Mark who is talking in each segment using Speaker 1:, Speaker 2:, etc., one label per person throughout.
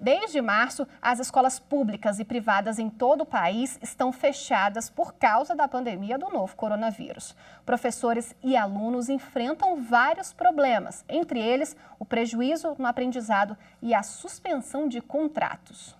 Speaker 1: Desde março, as escolas públicas e privadas em todo o país estão fechadas por causa da pandemia do novo coronavírus. Professores e alunos enfrentam vários problemas, entre eles o prejuízo no aprendizado e a suspensão de contratos.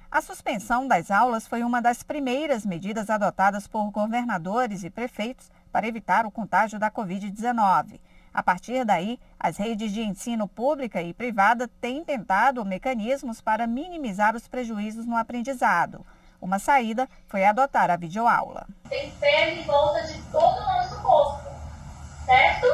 Speaker 2: A suspensão das aulas foi uma das primeiras medidas adotadas por governadores e prefeitos para evitar o contágio da Covid-19. A partir daí, as redes de ensino pública e privada têm tentado mecanismos para minimizar os prejuízos no aprendizado. Uma saída foi adotar a videoaula.
Speaker 3: Tem pele em volta de todo o nosso corpo, certo?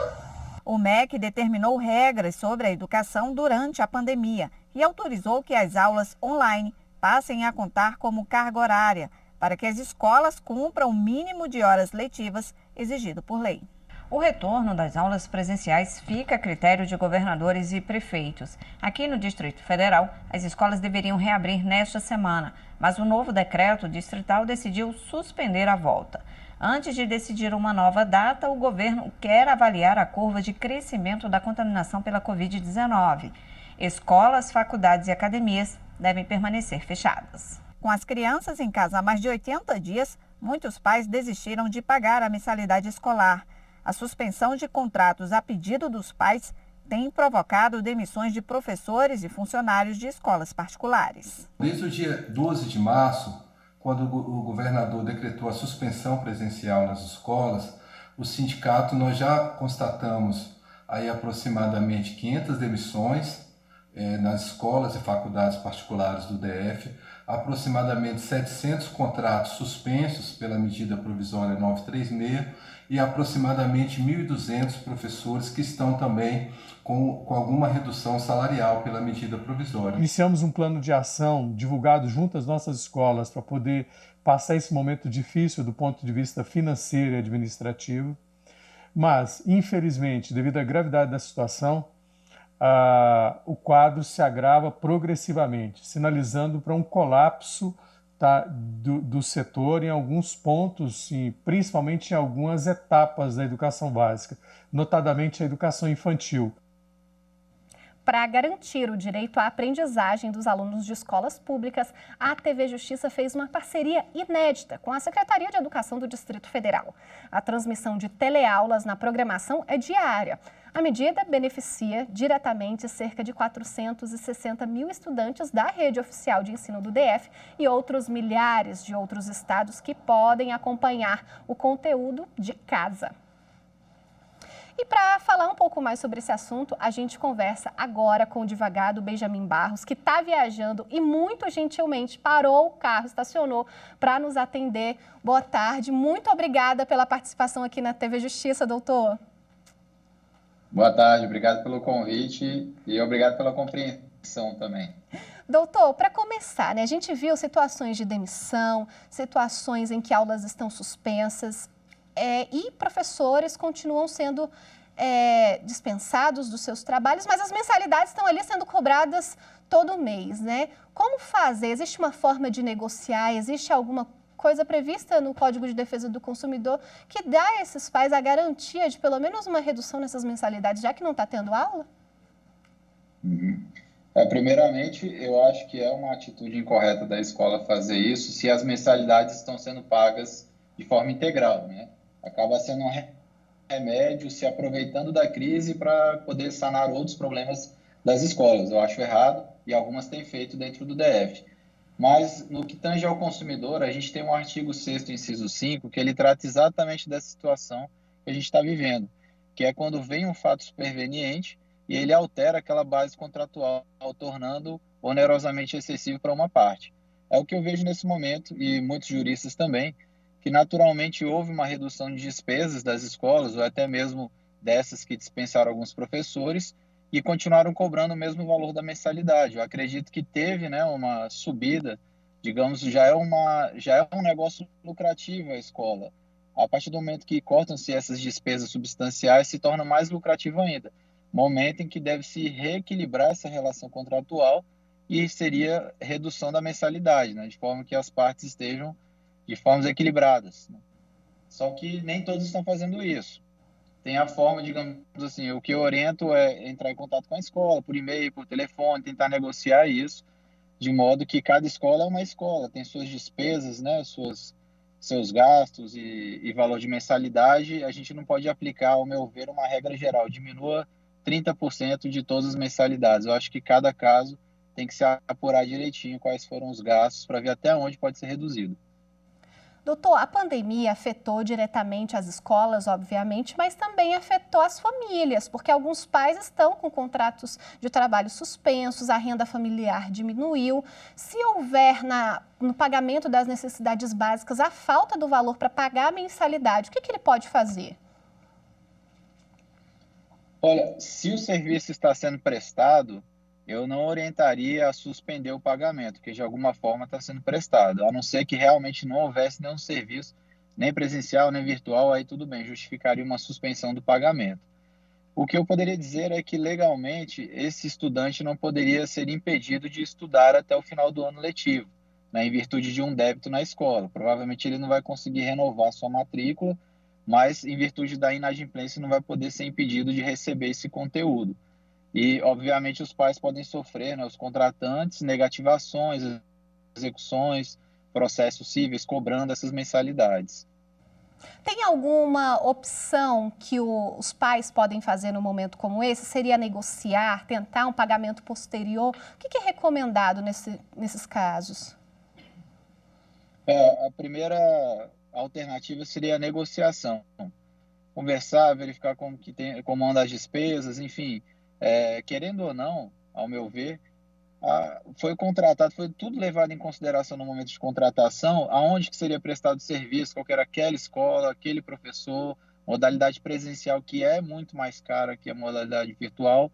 Speaker 2: O MEC determinou regras sobre a educação durante a pandemia e autorizou que as aulas online passem a contar como carga horária, para que as escolas cumpram o mínimo de horas letivas exigido por lei.
Speaker 4: O retorno das aulas presenciais fica a critério de governadores e prefeitos. Aqui no Distrito Federal, as escolas deveriam reabrir nesta semana, mas o novo decreto distrital decidiu suspender a volta. Antes de decidir uma nova data, o governo quer avaliar a curva de crescimento da contaminação pela Covid-19. Escolas, faculdades e academias devem permanecer fechadas.
Speaker 2: Com as crianças em casa há mais de 80 dias, muitos pais desistiram de pagar a mensalidade escolar. A suspensão de contratos a pedido dos pais tem provocado demissões de professores e funcionários de escolas particulares.
Speaker 5: Desde o dia 12 de março, quando o governador decretou a suspensão presencial nas escolas, o sindicato, nós já constatamos aí aproximadamente 500 demissões nas escolas e faculdades particulares do DF, aproximadamente 700 contratos suspensos pela medida provisória 936 e aproximadamente 1.200 professores que estão também com alguma redução salarial pela medida provisória.
Speaker 6: Iniciamos um plano de ação divulgado junto às nossas escolas para poder passar esse momento difícil do ponto de vista financeiro e administrativo, mas, infelizmente, devido à gravidade da situação, o quadro se agrava progressivamente, sinalizando para um colapso do setor em alguns pontos, e principalmente em algumas etapas da educação básica, notadamente a educação infantil.
Speaker 1: Para garantir o direito à aprendizagem dos alunos de escolas públicas, a TV Justiça fez uma parceria inédita com a Secretaria de Educação do Distrito Federal. A transmissão de teleaulas na programação é diária. A medida beneficia diretamente cerca de 460 mil estudantes da rede oficial de ensino do DF e outros milhares de outros estados que podem acompanhar o conteúdo de casa. E para falar um pouco mais sobre esse assunto, a gente conversa agora com o advogado Benjamin Barros, que está viajando e muito gentilmente parou o carro, estacionou para nos atender. Boa tarde, muito obrigada pela participação aqui na TV Justiça, doutor.
Speaker 7: Boa tarde, obrigado pelo convite e obrigado pela compreensão também.
Speaker 1: Doutor, para começar, a gente viu situações de demissão, situações em que aulas estão suspensas e professores continuam sendo dispensados dos seus trabalhos, mas as mensalidades estão ali sendo cobradas todo mês, né? Como fazer? Existe uma forma de negociar? Existe alguma coisa prevista no Código de Defesa do Consumidor que dá a esses pais a garantia de pelo menos uma redução nessas mensalidades, já que não está tendo aula?
Speaker 7: Primeiramente, eu acho que é uma atitude incorreta da escola fazer isso se as mensalidades estão sendo pagas de forma integral, né? Acaba sendo um remédio, se aproveitando da crise para poder sanar outros problemas das escolas. Eu acho errado e algumas têm feito dentro do DF. Mas, no que tange ao consumidor, a gente tem um artigo 6º, inciso 5, que ele trata exatamente dessa situação que a gente está vivendo, que é quando vem um fato superveniente e ele altera aquela base contratual, tornando onerosamente excessivo para uma parte. É o que eu vejo nesse momento, e muitos juristas também, que naturalmente houve uma redução de despesas das escolas, ou até mesmo dessas que dispensaram alguns professores, e continuaram cobrando o mesmo valor da mensalidade. Eu acredito que teve, né, uma subida, digamos, já é um negócio lucrativo a escola. A partir do momento que cortam-se essas despesas substanciais, se torna mais lucrativo ainda. Momento em que deve-se reequilibrar essa relação contratual e seria redução da mensalidade, né, de forma que as partes estejam de formas equilibradas, né? Só que nem todos estão fazendo isso. tem a forma, digamos assim, o que eu oriento é entrar em contato com a escola, por e-mail, por telefone, tentar negociar isso, de modo que cada escola é uma escola, tem suas despesas, né, seus gastos e valor de mensalidade. A gente não pode aplicar, ao meu ver, uma regra geral, diminua 30% de todas as mensalidades. Eu acho que cada caso tem que se apurar direitinho quais foram os gastos para ver até onde pode ser reduzido.
Speaker 1: Doutor, a pandemia afetou diretamente as escolas, obviamente, mas também afetou as famílias, porque alguns pais estão com contratos de trabalho suspensos, a renda familiar diminuiu. Se houver no pagamento das necessidades básicas a falta do valor para pagar a mensalidade, o que ele pode fazer?
Speaker 7: Olha, se o serviço está sendo prestado, eu não orientaria a suspender o pagamento, que de alguma forma está sendo prestado, a não ser que realmente não houvesse nenhum serviço, nem presencial, nem virtual, aí tudo bem, justificaria uma suspensão do pagamento. O que eu poderia dizer é que, legalmente, esse estudante não poderia ser impedido de estudar até o final do ano letivo, né, em virtude de um débito na escola. Provavelmente ele não vai conseguir renovar sua matrícula, mas, em virtude da inadimplência, não vai poder ser impedido de receber esse conteúdo. E, obviamente, os pais podem sofrer, né, os contratantes, negativações, execuções, processos cíveis cobrando essas mensalidades.
Speaker 1: Tem alguma opção que os pais podem fazer num momento como esse? Seria negociar, tentar um pagamento posterior? O que é recomendado nesses casos?
Speaker 7: A primeira alternativa seria a negociação. Conversar, verificar como andam as despesas, enfim. Querendo ou não, ao meu ver, foi contratado, foi tudo levado em consideração no momento de contratação, aonde que seria prestado serviço, qual era aquela escola, aquele professor, modalidade presencial que é muito mais cara que a modalidade virtual,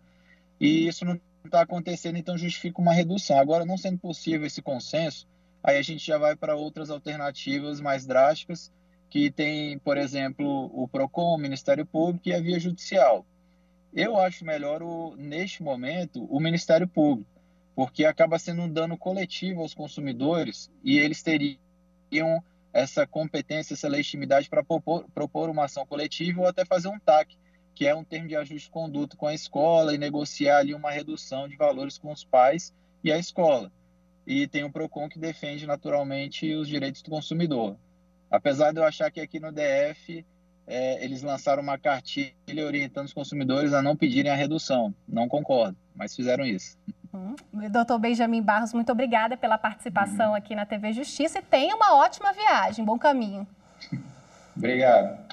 Speaker 7: e isso não está acontecendo, então justifica uma redução. Agora, não sendo possível esse consenso, aí a gente já vai para outras alternativas mais drásticas, que tem, por exemplo, o PROCON, o Ministério Público e a via judicial. Eu acho melhor, neste momento, o Ministério Público, porque acaba sendo um dano coletivo aos consumidores e eles teriam essa competência, essa legitimidade para propor uma ação coletiva ou até fazer um TAC, que é um termo de ajuste de conduta com a escola, e negociar ali uma redução de valores com os pais e a escola. E tem o PROCON, que defende naturalmente os direitos do consumidor. Apesar de eu achar que aqui no DF eles lançaram uma cartilha orientando os consumidores a não pedirem a redução. Não concordo, mas fizeram isso.
Speaker 1: Doutor Benjamin Barros, muito obrigada pela participação aqui na TV Justiça e tenha uma ótima viagem. Bom caminho.
Speaker 7: Obrigado.